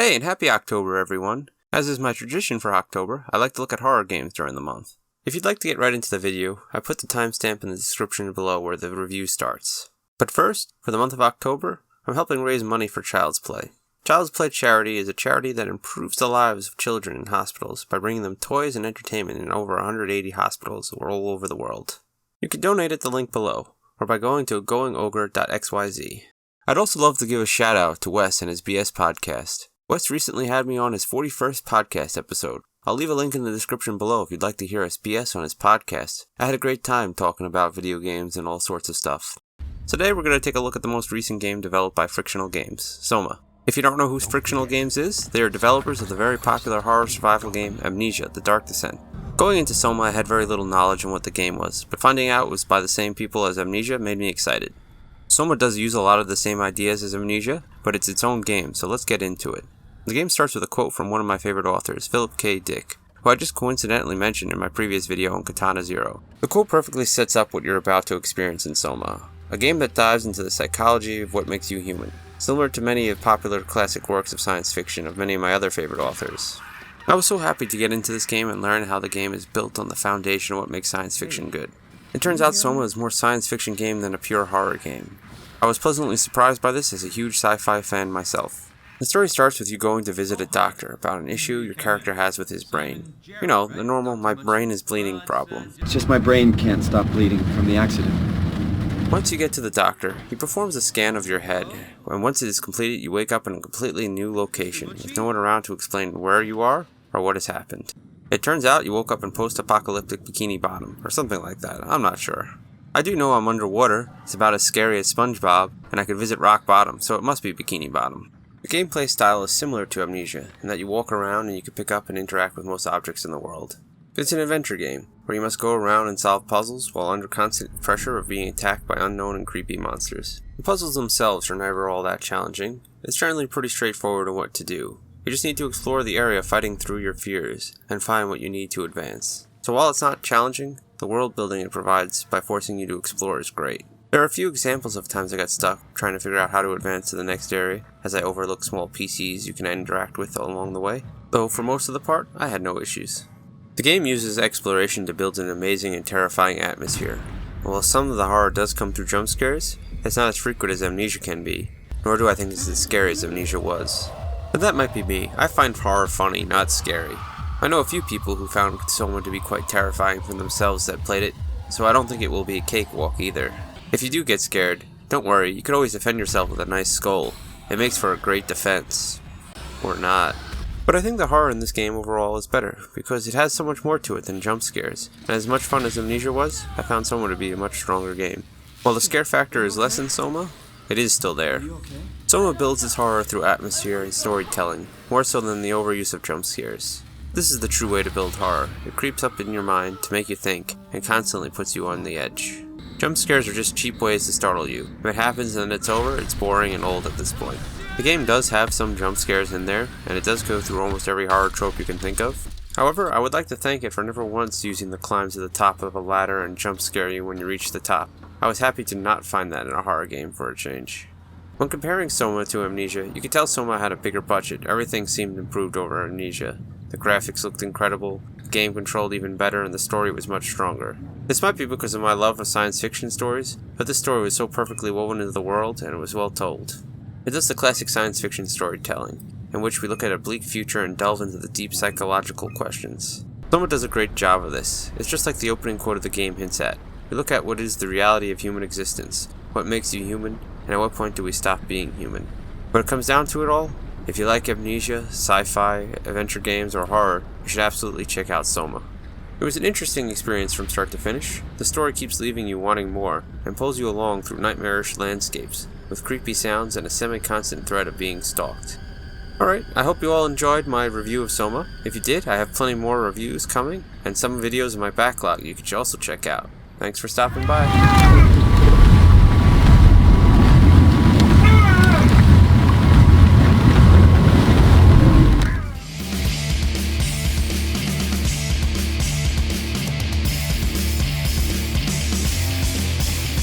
Hey, and happy October, everyone! As is my tradition for October, I like to look at horror games during the month. If you'd like to get right into the video, I put the timestamp in the description below where the review starts. But first, for the month of October, I'm helping raise money for Child's Play. Child's Play Charity is a charity that improves the lives of children in hospitals by bringing them toys and entertainment in over 180 hospitals all over the world. You can donate at the link below, or by going to goingogre.xyz. I'd also love to give a shout out to Wes and his BS podcast. Wes recently had me on his 41st podcast episode. I'll leave a link in the description below if you'd like to hear us BS on his podcast. I had a great time talking about video games and all sorts of stuff. Today we're going to take a look at the most recent game developed by Frictional Games, Soma. If you don't know who Frictional Games is, they are developers of the very popular horror survival game Amnesia, The Dark Descent. Going into Soma I had very little knowledge on what the game was, but finding out it was by the same people as Amnesia made me excited. Soma does use a lot of the same ideas as Amnesia, but it's its own game, so let's get into it. The game starts with a quote from one of my favorite authors, Philip K. Dick, who I just coincidentally mentioned in my previous video on Katana Zero. The quote perfectly sets up what you're about to experience in Soma, a game that dives into the psychology of what makes you human, similar to many of popular classic works of science fiction of many of my other favorite authors. I was so happy to get into this game and learn how the game is built on the foundation of what makes science fiction good. It turns out Soma is more science fiction game than a pure horror game. I was pleasantly surprised by this as a huge sci-fi fan myself. The story starts with you going to visit a doctor about an issue your character has with his brain. You know, the normal "my brain is bleeding" problem. It's just my brain can't stop bleeding from the accident. Once you get to the doctor, he performs a scan of your head, and once it is completed you wake up in a completely new location, with no one around to explain where you are or what has happened. It turns out you woke up in post-apocalyptic Bikini Bottom, or something like that, I'm not sure. I do know I'm underwater, it's about as scary as SpongeBob, and I could visit Rock Bottom, so it must be Bikini Bottom. The gameplay style is similar to Amnesia, in that you walk around and you can pick up and interact with most objects in the world. It's an adventure game, where you must go around and solve puzzles while under constant pressure of being attacked by unknown and creepy monsters. The puzzles themselves are never all that challenging. It's generally pretty straightforward on what to do. You just need to explore the area fighting through your fears, and find what you need to advance. So while it's not challenging, the world building it provides by forcing you to explore is great. There are a few examples of times I got stuck trying to figure out how to advance to the next area, as I overlooked small PCs you can interact with along the way, though for most of the part, I had no issues. The game uses exploration to build an amazing and terrifying atmosphere. While some of the horror does come through jump scares, it's not as frequent as Amnesia can be, nor do I think it's as scary as Amnesia was. But that might be me. I find horror funny, not scary. I know a few people who found Soma to be quite terrifying for themselves that played it, so I don't think it will be a cakewalk either. If you do get scared, don't worry, you can always defend yourself with a nice skull. It makes for a great defense. Or not. But I think the horror in this game overall is better, because it has so much more to it than jump scares, and as much fun as Amnesia was, I found Soma to be a much stronger game. While the scare factor is less in Soma, it is still there. Soma builds its horror through atmosphere and storytelling, more so than the overuse of jump scares. This is the true way to build horror. It creeps up in your mind to make you think, and constantly puts you on the edge. Jump scares are just cheap ways to startle you. If it happens and it's over, it's boring and old at this point. The game does have some jump scares in there, and it does go through almost every horror trope you can think of. However, I would like to thank it for never once using the climb to the top of a ladder and jump scare you when you reach the top. I was happy to not find that in a horror game for a change. When comparing Soma to Amnesia, you could tell Soma had a bigger budget. Everything seemed improved over Amnesia. The graphics looked incredible, the game controlled even better, and the story was much stronger. This might be because of my love of science fiction stories, but this story was so perfectly woven into the world, and it was well told. It does the classic science fiction storytelling, in which we look at a bleak future and delve into the deep psychological questions. Soma does a great job of this. It's just like the opening quote of the game hints at. We look at what is the reality of human existence, what makes you human, and at what point do we stop being human. When it comes down to it all, if you like Amnesia, sci-fi, adventure games, or horror, you should absolutely check out Soma. It was an interesting experience from start to finish. The story keeps leaving you wanting more, and pulls you along through nightmarish landscapes, with creepy sounds and a semi-constant threat of being stalked. Alright, I hope you all enjoyed my review of Soma. If you did, I have plenty more reviews coming, and some videos in my backlog you could also check out. Thanks for stopping by.